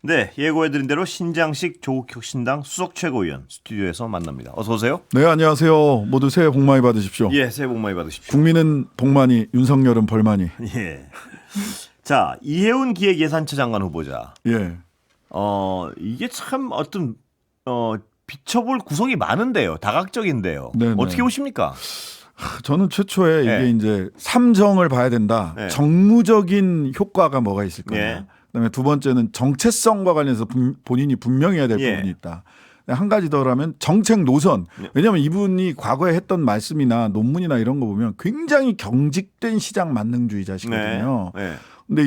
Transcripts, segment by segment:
네, 예고해드린 대로 신장식 조국혁신당 수석 최고위원 스튜디오에서 만납니다. 어서 오세요. 네, 안녕하세요. 모두 새해 복 많이 받으십시오. 예, 새해 복 많이 받으십시오. 국민은 복 많이, 윤석열은 벌 많이. 예. 자, 이해운 기획예산처 장관 후보자. 예. 이게 참 어떤 비춰볼 구석이 많은데요. 다각적인데요. 네네. 어떻게 보십니까? 저는 최초에 예. 이게 이제 삼정을 봐야 된다. 예. 정무적인 효과가 뭐가 있을 거냐. 예. 그다음에 두 번째는 정체성과 관련해서 본인이 분명해야 될 예. 부분이 있다. 한 가지 더라면 정책 노선. 왜냐하면 이분이 과거에 했던 말씀이나 논문이나 이런 거 보면 굉장히 경직된 시장 만능주의자시거든요. 네. 네. 근데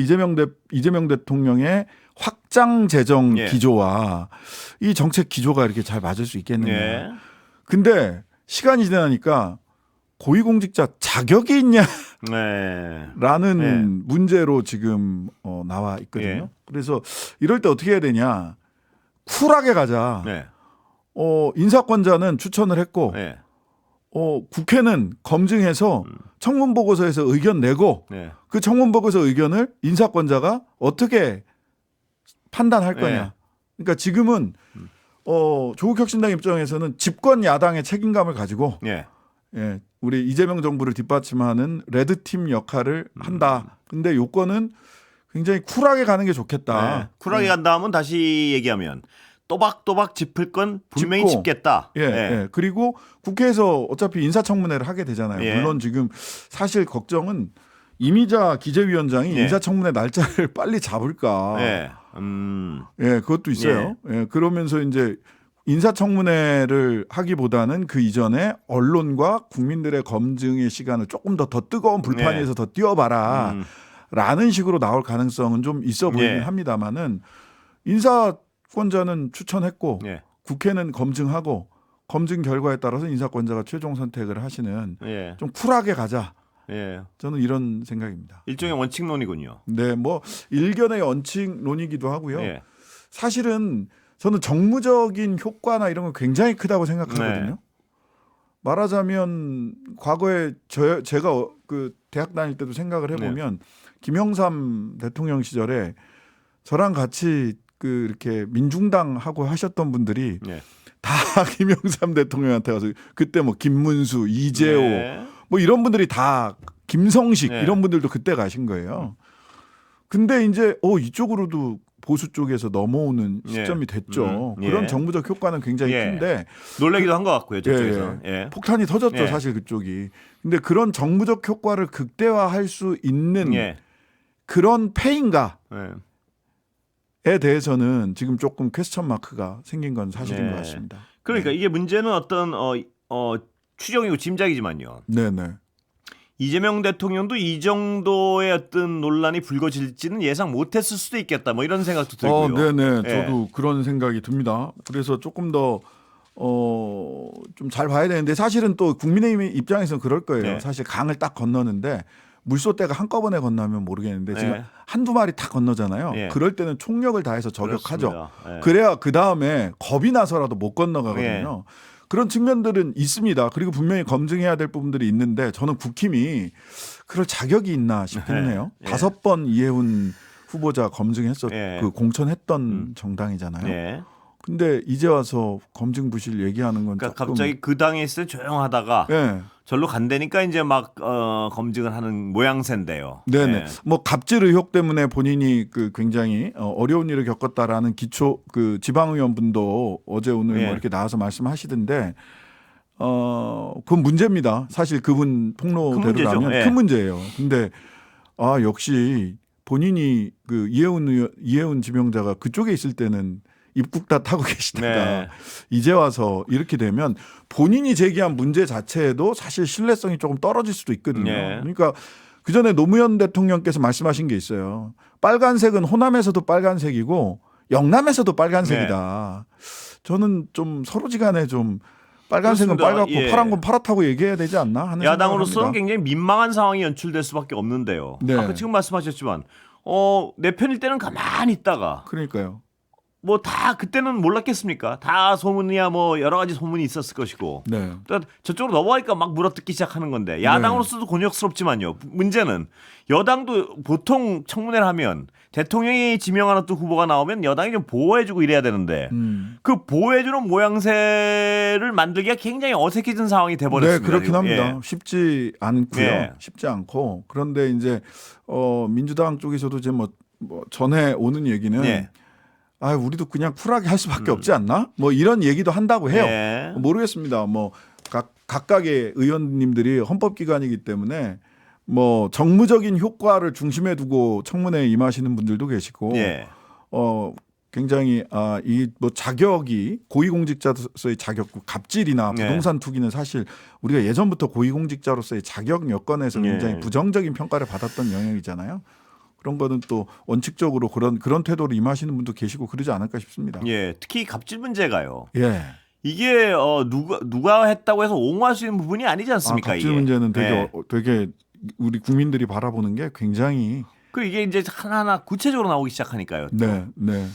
이재명 대통령의 확장 재정 예. 기조와 이 정책 기조가 이렇게 잘 맞을 수 있겠느냐. 예. 근데 시간이 지나니까 고위공직자 자격이 있냐라는 네. 문제로 지금 나와 있거든요. 예. 그래서 이럴 때 어떻게 해야 되냐. 쿨하게 가자. 네. 인사권자는 추천을 했고 네. 국회는 검증해서 청문보고서에서 의견 내고 네. 그 청문보고서 의견을 인사권자가 어떻게 판단할 거냐. 네. 그러니까 지금은 조국혁신당 입장에서는 집권 야당의 책임감을 가지고 예. 예, 우리 이재명 정부를 뒷받침하는 레드팀 역할을 한다. 근데 요건은 굉장히 쿨하게 가는 게 좋겠다. 네. 쿨하게 간 다음은 다시 얘기하면 또박또박 짚을 건 분명히 짚고. 짚겠다. 예, 예. 그리고 국회에서 어차피 인사청문회를 하게 되잖아요. 예. 물론 지금 사실 걱정은 이미자 기재위원장이 예. 인사청문회 날짜를 빨리 잡을까. 예. 예, 그것도 있어요. 예, 그러면서 이제 인사청문회를 하기보다는 그 이전에 언론과 국민들의 검증의 시간을 조금 더 뜨거운 불판 위에서 더 띄워봐라. 라는 식으로 나올 가능성은 좀 있어 보이긴 예. 합니다만은 인사권자는 추천했고 예. 국회는 검증하고 검증 결과에 따라서 인사권자가 최종 선택을 하시는 예. 좀 쿨하게 가자. 예. 저는 이런 생각입니다. 일종의 원칙론이군요. 네, 뭐 일견의 원칙론이기도 하고요. 예. 사실은 저는 정무적인 효과나 이런 건 굉장히 크다고 생각하거든요. 네. 말하자면 과거에 제가 그 대학 다닐 때도 생각을 해보면 김영삼 대통령 시절에 저랑 같이 그 이렇게 민중당하고 하셨던 분들이 예. 다 김영삼 대통령한테 가서 그때 뭐 김문수, 이재호 네. 뭐 이런 분들이 다 김성식 네. 이런 분들도 그때 가신 거예요. 근데 이제 이쪽으로도 보수 쪽에서 넘어오는 시점이 됐죠. 예. 그런 정무적 효과는 굉장히 예. 큰데 놀라기도 한 것 같고요. 저쪽에서. 예. 폭탄이 터졌죠. 예. 사실 그쪽이. 근데 그런 정무적 효과를 극대화할 수 있는 예. 그런 패인가에 예. 대해서는 지금 조금 퀘스천 마크가 생긴 건 사실인 네. 것 같습니다. 그러니까 이게 문제는 어떤 추정이고 짐작이지만요. 네네. 이재명 대통령도 이 정도의 어떤 논란이 불거질지는 예상 못했을 수도 있겠다. 뭐 이런 생각도 들고요. 네네. 예. 저도 그런 생각이 듭니다. 그래서 조금 더 좀 잘 봐야 되는데 사실은 또 국민의힘 입장에서는 그럴 거예요. 네. 사실 강을 딱 건너는데 물소대가 한꺼번에 건너면 모르겠는데 지금 네. 한두 마리 딱 건너잖아요. 네. 그럴 때는 총력을 다해서 저격하죠. 그렇습니다. 예. 그래야 그 다음에 겁이 나서라도 못 건너가거든요. 네. 그런 측면들은 있습니다. 그리고 분명히 검증해야 될 부분들이 있는데 저는 국힘이 그럴 자격이 있나 싶기는 해요. 예. 5번 이해훈 후보자 검증했었, 예. 그 공천했던 정당이잖아요. 예. 근데 이제 와서 검증 부실 얘기하는 건 그러니까 조금 갑자기 그 당에 있을 때 조용하다가 예. 절로 간다니까 이제 막 검증을 하는 모양새인데요. 네네. 예. 뭐 갑질 의혹 때문에 본인이 그 굉장히 어려운 일을 겪었다라는 기초 그 지방의원분도 어제 오늘 예. 뭐 이렇게 나와서 말씀하시던데 그건 문제입니다. 사실 그분 폭로대로라면 문제죠. 예. 큰 문제예요. 근데 역시 본인이 그 이해운 지명자가 그쪽에 있을 때는 입국 다 타고 계시다가 네. 이제 와서 이렇게 되면 본인이 제기한 문제 자체에도 사실 신뢰성이 조금 떨어질 수도 있거든요. 네. 그러니까 그 전에 노무현 대통령께서 말씀하신 게 있어요. 빨간색은 호남에서도 빨간색이고 영남에서도 빨간색이다. 저는 좀 서로지간에 좀 빨간색은 그렇습니다. 빨갛고 예. 파란 건 파랗다고 얘기해야 되지 않나 하는 야당으로서는 생각을 합니다. 굉장히 민망한 상황이 연출될 수밖에 없는데요. 네. 아까 지금 말씀하셨지만 내 편일 때는 가만히 있다가 그러니까요. 뭐 다 그때는 몰랐겠습니까? 다 소문이야 뭐 여러 가지 소문이 있었을 것이고. 네. 또 저쪽으로 넘어가니까 막 물어뜯기 시작하는 건데 야당으로서도 곤욕스럽지만요. 문제는 여당도 보통 청문회를 하면 대통령이 지명하는 또 후보가 나오면 여당이 좀 보호해주고 이래야 되는데 그 보호해주는 모양새를 만들기가 굉장히 어색해진 상황이 돼버렸습니다. 네, 그렇긴 지금. 합니다. 예. 쉽지 않고요. 예. 쉽지 않고 그런데 이제 민주당 쪽에서도 이제 뭐 전에 오는 얘기는 예. 아, 우리도 그냥 쿨하게 할 수밖에 없지 않나? 뭐 이런 얘기도 한다고 해요. 예. 모르겠습니다. 뭐 각각의 의원님들이 헌법기관이기 때문에 뭐 정무적인 효과를 중심에 두고 청문회에 임하시는 분들도 계시고, 예. 굉장히 이 뭐 자격이 고위공직자로서의 자격, 갑질이나 네. 부동산 투기는 사실 우리가 예전부터 고위공직자로서의 자격 여건에서 굉장히 네. 부정적인 평가를 받았던 영역이잖아요. 그런 거는 또 원칙적으로 그런 태도로 임하시는 분도 계시고 그러지 않을까 싶습니다. 예. 특히 갑질 문제가요. 예. 이게 누가 했다고 해서 옹호할 수 있는 부분이 아니지 않습니까? 갑질 이게. 문제는 되게 예. 되게 우리 국민들이 바라보는 게 굉장히 이게 이제 하나하나 구체적으로 나오기 시작하니까요. 또. 네, 네.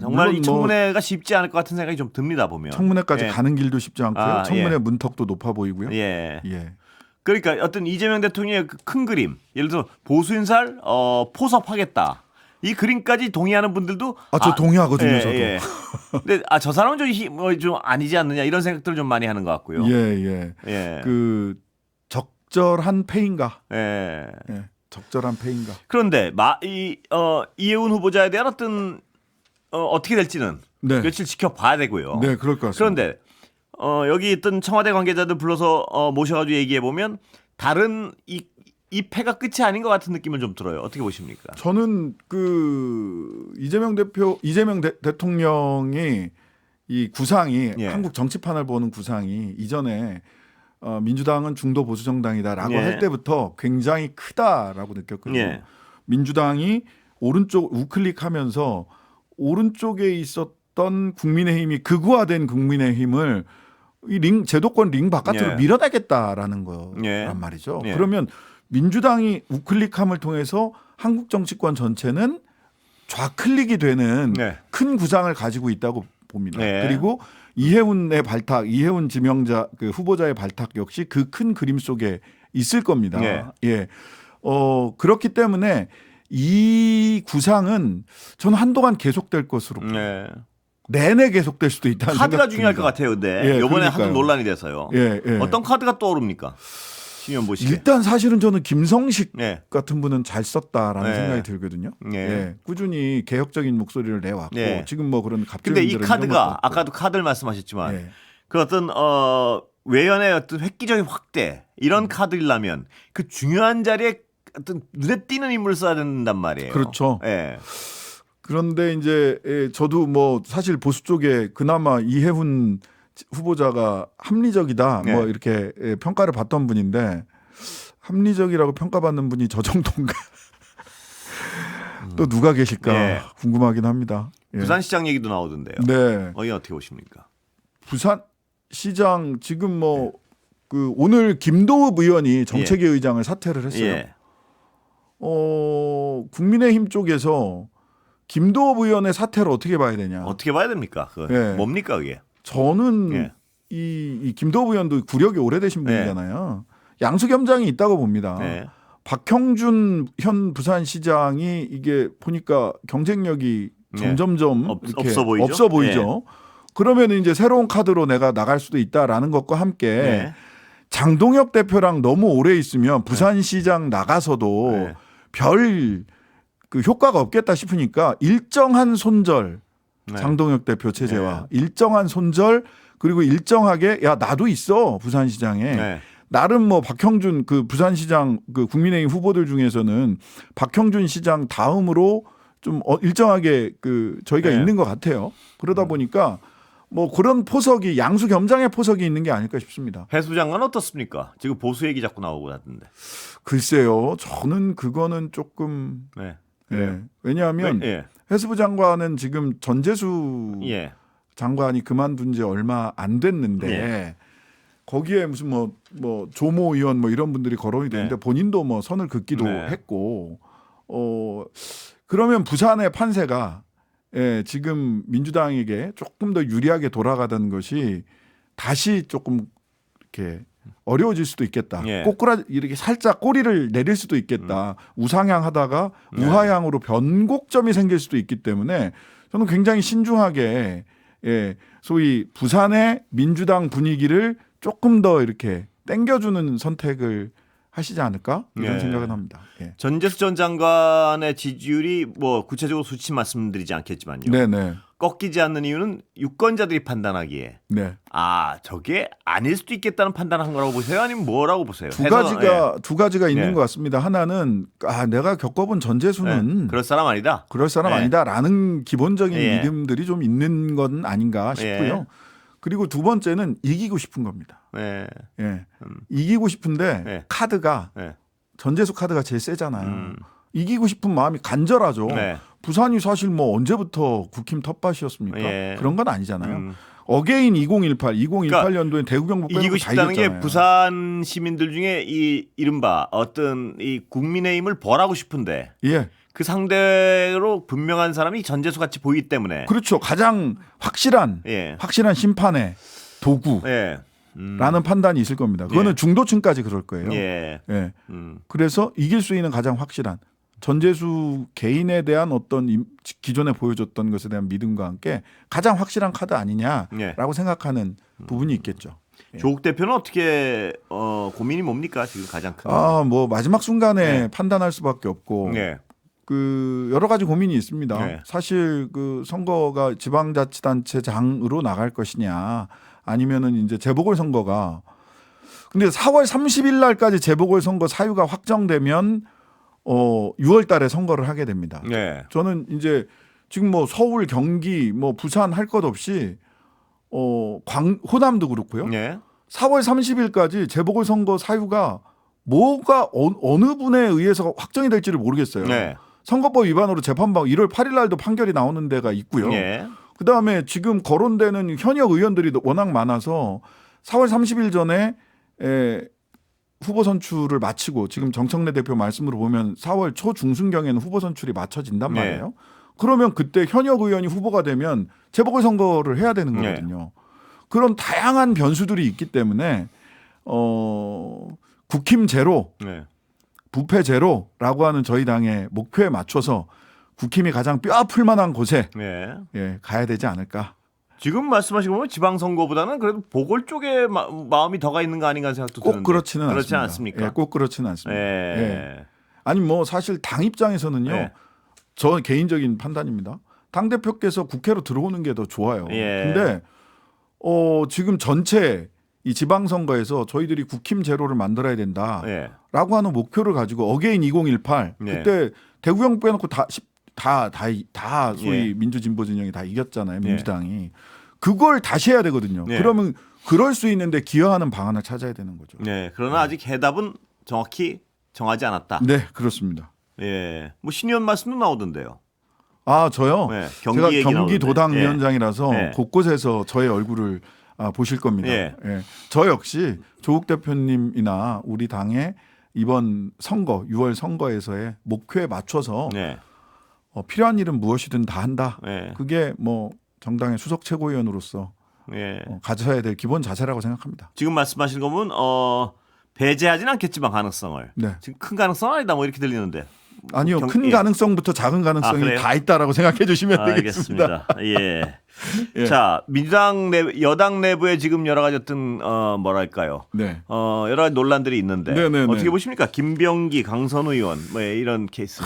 정말 물론 이 청문회가 쉽지 않을 것 같은 생각이 좀 듭니다 보면. 청문회까지 예. 가는 길도 쉽지 않고요. 아, 청문회 예. 문턱도 높아 보이고요. 예. 예. 그러니까 어떤 이재명 대통령의 그 큰 그림, 예를 들어 보수 인사를 포섭하겠다. 이 그림까지 동의하는 분들도 저 동의하거든요, 저도. 근데 저 사람은 좀 아니지 않느냐 이런 생각들을 좀 많이 하는 것 같고요. 예, 예. 예. 그 적절한 패인가? 예. 예. 적절한 패인가? 그런데 이해운 후보자에 대한 어떤 어떻게 될지는 네. 며칠 지켜봐야 되고요. 네, 그럴 것 같습니다. 그런데 여기 있던 청와대 관계자들 불러서 모셔가지고 얘기해 보면 다른 이 패가 끝이 아닌 것 같은 느낌을 좀 들어요. 어떻게 보십니까? 저는 이재명 대통령이 이 구상이 예. 한국 정치판을 보는 구상이 이전에 민주당은 중도 보수 정당이다라고 예. 할 때부터 굉장히 크다라고 느꼈거든요. 예. 민주당이 오른쪽 우클릭하면서 오른쪽에 있었던 국민의힘이 극우화된 국민의힘을 이 제도권 링 바깥으로 예. 밀어내겠다라는 거란 예. 말이죠. 예. 그러면 민주당이 우클릭함을 통해서 한국 정치권 전체는 좌클릭이 되는 네. 큰 구상을 가지고 있다고 봅니다. 네. 그리고 이해운 지명자 그 후보자의 발탁 역시 그 큰 그림 속에 있을 겁니다. 네. 예. 그렇기 때문에 이 구상은 저는 한동안 계속될 것으로 네. 내내 계속될 수도 있다는 카드가 생각이 중요할 듭니다. 것 같아요. 근데 예, 이번에 그러니까요. 하도 논란이 돼서요. 예, 예. 어떤 카드가 떠오릅니까? 시면 보시기에. 일단 사실은 저는 김성식 네. 같은 분은 잘 썼다라는 네. 생각이 들거든요. 네. 예. 꾸준히 개혁적인 목소리를 내왔고 네. 지금 뭐 그런 갑질 근데 이 문제를 카드가 이런 것도 없고. 아까도 카드를 말씀하셨지만 예. 그 어떤 외연의 어떤 획기적인 확대 이런 카드라면 그 중요한 자리에 어떤 눈에 띄는 인물을 써야 된단 말이에요. 그렇죠. 예. 그런데 이제 저도 뭐 사실 보수 쪽에 그나마 이해훈 후보자가 합리적이다 네. 뭐 이렇게 평가를 받던 분인데 합리적이라고 평가받는 분이 저 정도인가 또 누가 계실까 네. 궁금하긴 합니다. 예. 부산시장 얘기도 나오던데요. 네. 이게 어떻게 보십니까? 부산시장 지금 뭐 그 오늘 김도읍 의원이 정책위 의장을 사퇴를 했어요. 예. 국민의힘 쪽에서 김도읍 의원의 사퇴를 어떻게 봐야 되냐? 어떻게 봐야 됩니까? 예. 뭡니까 그게? 저는 예. 이 김도읍 의원도 구력이 오래되신 네. 분이잖아요. 양수겸장이 있다고 봅니다. 네. 박형준 현 부산시장이 이게 보니까 경쟁력이 네. 점점점 이렇게 없어 보이죠. 그러면 이제 새로운 카드로 내가 나갈 수도 있다라는 것과 함께 네. 장동혁 대표랑 너무 오래 있으면 부산시장 나가서도 네. 별 그 효과가 없겠다 싶으니까 일정한 손절 네. 장동혁 대표 체제와 일정한 손절 그리고 일정하게 야 나도 있어 부산시장에 네. 나름 뭐 박형준 그 부산시장 그 국민의힘 후보들 중에서는 박형준 시장 다음으로 좀 일정하게 그 저희가 네. 있는 것 같아요. 그러다 보니까 뭐 그런 포석이 양수 겸장의 포석이 있는 게 아닐까 싶습니다. 해수 장관 어떻습니까? 지금 보수 얘기 자꾸 나오고 하던데. 글쎄요, 저는 그거는 조금 네. 예. 왜냐하면 예. 해수부 장관은 지금 전재수 예. 장관이 그만둔 지 얼마 안 됐는데 예. 거기에 무슨 뭐 조모 의원 뭐 이런 분들이 거론이 되는데 네. 본인도 뭐 선을 긋기도 네. 했고 그러면 부산의 판세가 예, 지금 민주당에게 조금 더 유리하게 돌아가던 것이 다시 조금 이렇게 어려워질 수도 있겠다. 예. 꼬꾸라 이렇게 살짝 꼬리를 내릴 수도 있겠다. 우상향 하다가 우하향으로 변곡점이 생길 수도 있기 때문에 저는 굉장히 신중하게 예, 소위 부산의 민주당 분위기를 조금 더 이렇게 땡겨주는 선택을 하시지 않을까 이런 예. 생각은 합니다. 예. 전재수 전 장관의 지지율이 뭐 구체적으로 수치 말씀드리지 않겠지만요. 네네. 꺾이지 않는 이유는 유권자들이 판단하기에 네. 저게 아닐 수도 있겠다는 판단을 한 거라고 보세요? 아니면 뭐라고 보세요? 두 가지가 있는 예. 것 같습니다. 하나는 내가 겪어본 전재수는 그럴 사람 아니다. 그럴 사람 예. 아니다라는 기본적인 예. 믿음들이 좀 있는 건 아닌가 싶고요. 예. 그리고 두 번째는 이기고 싶은 겁니다. 네. 예. 이기고 싶은데 예. 카드가 네. 전재수 카드가 제일 세잖아요. 이기고 싶은 마음이 간절하죠. 네. 부산이 사실 뭐 언제부터 국힘 텃밭이었습니까? 예. 그런 건 아니잖아요. 어게인 2018년도에 대구 경북 빼놓고 이기고 다 싶다는 게 이겼잖아요. 부산 시민들 중에 이 이른바 어떤 이 국민의힘을 벌하고 싶은데 예. 그 상대로 분명한 사람이 전재수 같이 보이기 때문에 그렇죠. 가장 확실한 예. 심판의 도구. 예. 라는 판단이 있을 겁니다. 그거는 예. 중도층까지 그럴 거예요. 예. 예. 그래서 이길 수 있는 가장 확실한 전재수 개인에 대한 어떤 기존에 보여줬던 것에 대한 믿음과 함께 가장 확실한 카드 아니냐라고 예. 생각하는 부분이 있겠죠. 조국 대표는 어떻게 고민이 뭡니까 지금 가장 큰? 뭐 마지막 순간에 예. 판단할 수밖에 없고 예. 그 여러 가지 고민이 있습니다. 예. 사실 그 선거가 지방자치단체장으로 나갈 것이냐 아니면은 이제 재보궐 선거가 근데 4월 30일 날까지 재보궐 선거 사유가 확정되면 6월 달에 선거를 하게 됩니다. 예. 저는 이제 지금 뭐 서울, 경기, 뭐 부산 할 것 없이 호남도 그렇고요. 예. 4월 30일까지 재보궐 선거 사유가 뭐가 어느 분에 의해서 확정이 될지를 모르겠어요. 예. 선거법 위반으로 재판받고 1월 8일 날도 판결이 나오는 데가 있고요. 예. 그다음에 지금 거론되는 현역 의원들이 워낙 많아서 4월 30일 전에 후보 선출을 마치고 지금 정청래 대표 말씀으로 보면 4월 초중순경에는 후보 선출이 마쳐진단 네. 말이에요. 그러면 그때 현역 의원이 후보가 되면 재보궐 선거를 해야 되는 거거든요. 그런 다양한 변수들이 있기 때문에 국힘 제로, 네. 부패 제로라고 하는 저희 당의 목표에 맞춰서 국힘이 가장 뼈 아플 만한 곳에 가야 되지 않을까. 지금 말씀하신 거 보면 지방선거보다는 그래도 보궐 쪽에 마음이 더 가 있는 거 아닌가 생각도 꼭 드는데 그렇지는 그렇지 않습니다. 않습니까? 예, 꼭 그렇지는 않습니다. 예. 예. 아니 뭐 사실 당 입장에서는요. 예. 저 개인적인 판단입니다. 당 대표께서 국회로 들어오는 게 더 좋아요. 예. 근데 지금 전체 이 지방선거에서 저희들이 국힘 제로를 만들어야 된다라고 예. 하는 목표를 가지고 어게인 2018 예. 그때 대구 경북 빼놓고 다 소위 예. 민주진보 진영이 다 이겼잖아요. 민주당이. 그걸 다시 해야 되거든요. 예. 그러면 그럴 수 있는데 기여하는 방안을 찾아야 되는 거죠. 네. 그러나 아직 해답은 정확히 정하지 않았다. 네, 그렇습니다. 예. 뭐 신의원 말씀도 나오던데요. 저요? 네, 제가 얘기 경기도당 나오는데. 위원장이라서 예. 곳곳에서 저의 얼굴을 보실 겁니다. 예. 예. 저 역시 조국 대표님이나 우리 당의 이번 선거 6월 선거에서의 목표에 맞춰서 네. 필요한 일은 무엇이든 다 한다. 네. 그게 뭐 정당의 수석 최고위원으로서 예. 가져야 될 기본 자세라고 생각합니다. 지금 말씀하신 거 보면 배제하지는 않겠지만 가능성을 네. 지금 큰 가능성 아니다 뭐 이렇게 들리는데 아니요. 큰 가능성부터 작은 가능성이 그래요? 다 있다라고 생각해 주시면 되겠습니다. 알겠습니다. 예. 예. 자, 민주당 여당 내부에 지금 여러 가지 어떤 뭐랄까요? 네. 여러 가지 논란들이 있는데 네네네. 어떻게 보십니까? 김병기, 강선우 의원 뭐 이런 케이스.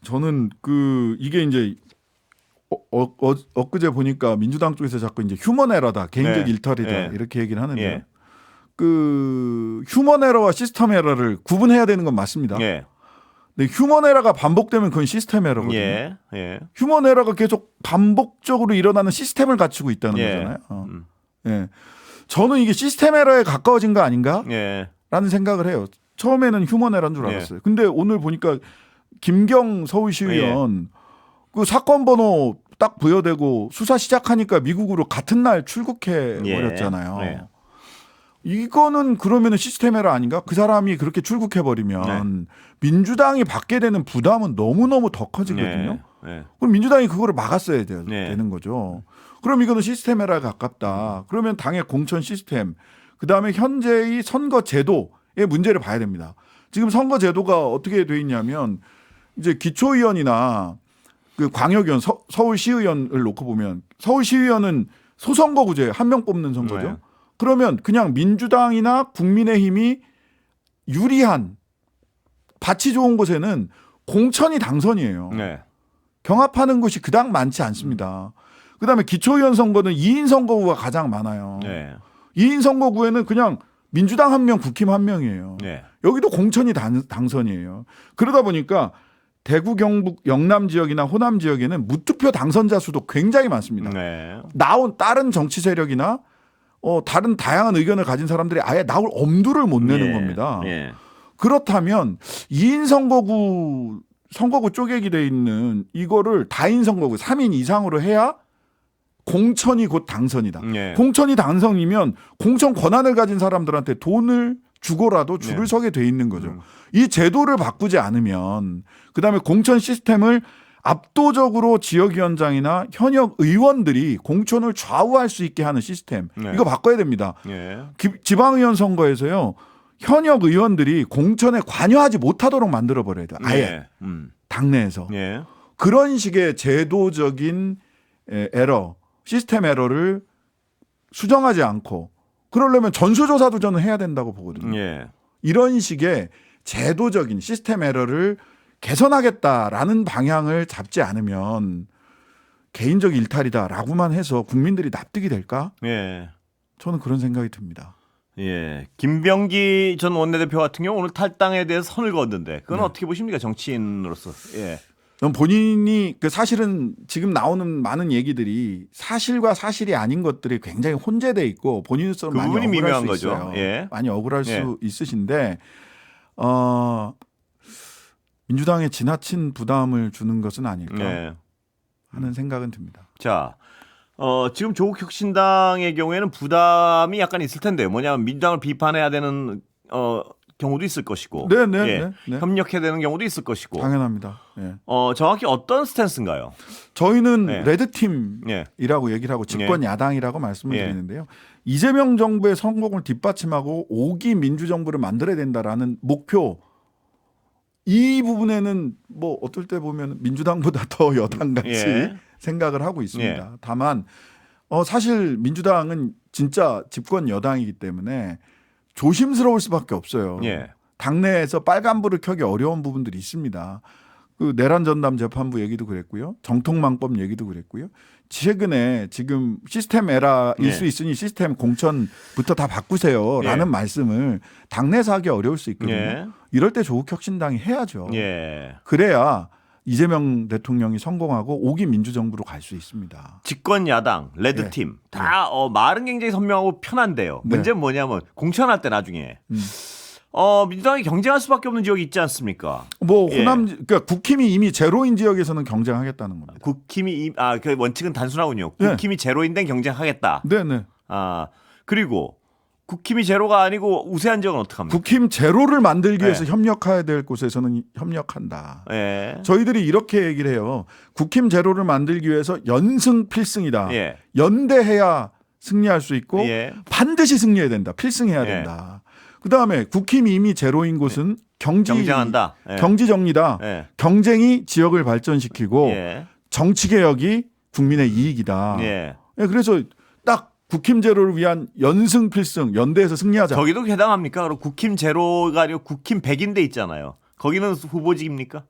저는 이게 이제 엊그제 보니까 민주당 쪽에서 자꾸 이제 휴먼 에러다, 개인적 네. 일탈이다 네. 이렇게 얘기를 하는데 예. 휴먼 에러와 시스템 에러를 구분해야 되는 건 맞습니다. 예. 근데 휴먼 에러가 반복되면 그건 시스템 에러거든요. 예. 예. 휴먼 에러가 계속 반복적으로 일어나는 시스템을 갖추고 있다는 예. 거잖아요. 예. 저는 이게 시스템 에러에 가까워진 거 아닌가라는 예. 생각을 해요. 처음에는 휴먼 에러인 줄 알았어요. 근데 오늘 보니까 김경 서울시 의원 그 사건 번호 딱 부여되고 수사 시작하니까 미국으로 같은 날 출국해 버렸잖아요. 예. 이거는 그러면은 시스템 에러 아닌가? 그 사람이 그렇게 출국해 버리면 민주당이 받게 되는 부담은 너무너무 더 커지거든요. 네. 그럼 민주당이 그거를 막았어야 네. 되는 거죠. 그럼 이거는 시스템 에러에 가깝다. 그러면 당의 공천 시스템, 그다음에 현재의 선거 제도의 문제를 봐야 됩니다. 지금 선거 제도가 어떻게 돼 있냐면 이제 기초의원이나 그 광역의원, 서울시의원을 놓고 보면 서울시의원은 소선거구제 한 명 뽑는 선거죠. 네. 그러면 그냥 민주당이나 국민의힘이 유리한 밭이 좋은 곳에는 공천이 당선이에요. 네. 경합하는 곳이 그닥 많지 않습니다. 그다음에 기초의원 선거는 2인 선거구가 가장 많아요. 네. 2인 선거구에는 그냥 민주당 한 명, 국힘 한 명이에요. 네. 여기도 공천이 당선이에요. 그러다 보니까 대구, 경북, 영남 지역이나 호남 지역에는 무투표 당선자 수도 굉장히 많습니다. 네. 나온 다른 정치 세력이나 다른 다양한 의견을 가진 사람들이 아예 나올 엄두를 못 내는 예. 겁니다. 예. 그렇다면 2인 선거구 쪼개기 돼 있는 이거를 다인 선거구 3인 이상으로 해야 공천이 곧 당선이다. 예. 공천이 당선이면 공천 권한을 가진 사람들한테 돈을 주고라도 줄을 네. 서게 돼 있는 거죠. 이 제도를 바꾸지 않으면 그다음에 공천 시스템을 압도적으로 지역위원장이나 현역 의원들이 공천을 좌우할 수 있게 하는 시스템. 네. 이거 바꿔야 됩니다. 예. 지방의원 선거에서요. 현역 의원들이 공천에 관여하지 못하도록 만들어 버려야 돼요. 아예 예. 당내에서. 예. 그런 식의 제도적인 에러, 시스템 에러를 수정하지 않고 그러려면 전수조사도 저는 해야 된다고 보거든요. 예. 이런 식의 제도적인 시스템 에러를 개선하겠다라는 방향을 잡지 않으면 개인적 일탈이다라고만 해서 국민들이 납득이 될까? 예. 저는 그런 생각이 듭니다. 예. 김병기 전 원내대표 같은 경우 오늘 탈당에 대해서 선을 그었는데 그건 어떻게 보십니까? 정치인으로서. 예. 전 본인이 사실은 지금 나오는 많은 얘기들이 사실과 사실이 아닌 것들이 굉장히 혼재돼 있고 본인으로서 그 많이 부분이 억울할 미묘한 수 거죠. 있어요. 예. 많이 억울할 예. 수 있으신데 민주당에 지나친 부담을 주는 것은 아닐까 예. 하는 생각은 듭니다. 자, 지금 조국 혁신당의 경우에는 부담이 약간 있을 텐데요. 뭐냐면 민주당을 비판해야 되는 경우도 있을 것이고, 예. 네. 협력해야 되는 경우도 있을 것이고, 당연합니다. 예. 정확히 어떤 스탠스인가요? 저희는 네. 레드팀이라고 얘기를 하고 집권 야당이라고 말씀을 예. 드리는데요. 이재명 정부의 성공을 뒷받침하고 5기 민주정부를 만들어야 된다라는 목표 이 부분에는 뭐 어떨 때 보면 민주당보다 더 여당같이 예. 생각을 하고 있습니다. 예. 다만 사실 민주당은 진짜 집권 여당이기 때문에 조심스러울 수밖에 없어요. 예. 당내에서 빨간불을 켜기 어려운 부분들이 있습니다. 그 내란 전담 재판부 얘기도 그랬고요. 정통망법 얘기도 그랬고요. 최근에 지금 시스템 에러일 예. 수 있으니 시스템 공천부터 다 바꾸세요라는 예. 말씀을 당내에서 하기 어려울 수 있거든요. 예. 이럴 때 조국 혁신당이 해야죠. 예. 그래야 이재명 대통령이 성공하고 5기 민주정부로 갈 수 있습니다. 집권 야당, 레드팀 다 말은 굉장히 선명하고 편한데요. 네. 문제는 뭐냐면 공천할 때 나중에 민주당이 경쟁할 수밖에 없는 지역이 있지 않습니까? 뭐 예. 호남 그러니까 국힘이 이미 제로인 지역에서는 경쟁하겠다는 겁니다. 국힘이 그 원칙은 단순하군요. 네. 국힘이 제로인데 경쟁하겠다. 네네. 그리고 국힘이 제로가 아니고 우세한 지역은 어떻게 합니까? 국힘 제로를 만들기 위해서 네. 협력해야 될 곳에서는 협력한다. 예. 저희들이 이렇게 얘기를 해요. 국힘 제로를 만들기 위해서 연승 필승이다. 예. 연대해야 승리할 수 있고 예. 반드시 승리해야 된다. 필승해야 예. 된다. 그다음에 국힘이 이미 제로인 곳은 경쟁한다. 예. 경지 정리다. 예. 경쟁이 지역을 발전시키고 예. 정치 개혁이 국민의 이익이다. 예. 예, 그래서 딱 국힘 제로를 위한 연승 필승 연대에서 승리하자. 저기도 해당합니까? 그럼 국힘 제로가 아니고 국힘 100인데 있잖아요. 거기는 후보직입니까?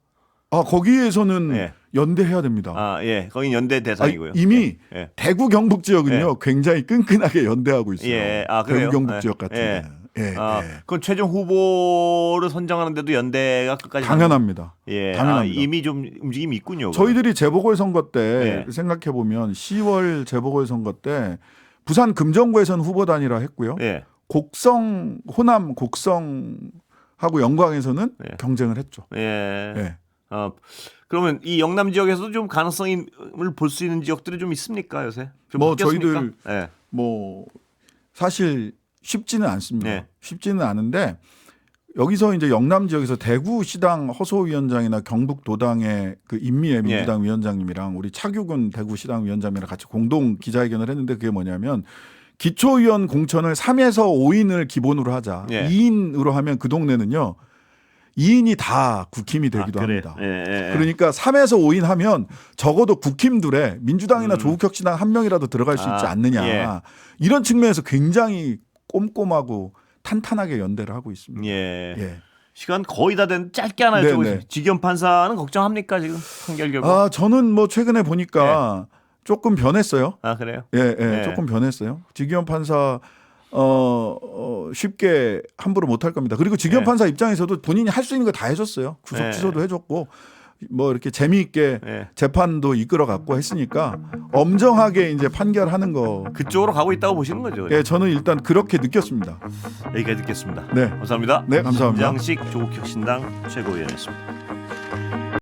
거기에서는 예. 연대해야 됩니다. 예. 거긴 연대 대상이고요. 이미 예. 대구 경북 지역은요 굉장히 끈끈하게 연대하고 있어요. 예. 그래요? 대구 경북 예. 지역 같은 예. 데는. 예. 그건 최종 후보를 선정하는데도 연대가 끝까지 당연합니다. 예. 당연합니다. 이미 좀 움직임이 있군요. 저희들이 재보궐 선거 때 예. 생각해 보면 10월 재보궐 선거 때 부산 금정구에서는 후보 단일화 했고요. 예. 곡성 호남 곡성하고 영광에서는 예. 경쟁을 했죠. 예. 예. 그러면 이 영남 지역에서도 좀 가능성을 볼 수 있는 지역들이 좀 있습니까 요새? 좀 뭐 바뀌었습니까? 저희들 예. 뭐 사실 쉽지는 않습니다. 네. 쉽지는 않은데 여기서 이제 영남 지역에서 대구시당 허소위원장이나 경북도당의 그 임미애 민주당 위원장님이랑 우리 차규근 대구시당 위원장이랑 같이 공동 기자회견을 했는데 그게 뭐냐면 기초의원 공천을 3에서 5인을 기본으로 하자. 예. 2인으로 하면 그 동네는요. 2인이 다 국힘이 되기도 합니다. 그러니까 3에서 5인 하면 적어도 국힘들에 민주당이나 조국혁신당 한 명이라도 들어갈 수 있지 않느냐. 예. 이런 측면에서 굉장히 꼼꼼하고 탄탄하게 연대를 하고 있습니다. 예. 예. 시간 거의 다 된 짧게 하나 네, 여쭤보겠습니다. 네. 지겸 판사는 걱정합니까 지금 판결 결과? 저는 뭐 최근에 보니까 조금 변했어요. 아 그래요? 예, 네. 조금 변했어요. 지기현 판사 쉽게 함부로 못할 겁니다. 그리고 지기현 네. 판사 입장에서도 본인이 할 수 있는 거 다 해줬어요. 구속 네. 취소도 해줬고 뭐 이렇게 재미있게 네. 재판도 이끌어갔고 했으니까 엄정하게 이제 판결하는 거. 그쪽으로 가고 있다고 보시는 거죠? 예, 저는 일단 그렇게 느꼈습니다. 여기까지 듣겠습니다. 네, 감사합니다. 네, 감사합니다. 김장식 조국혁신당 최고위원이었습니다.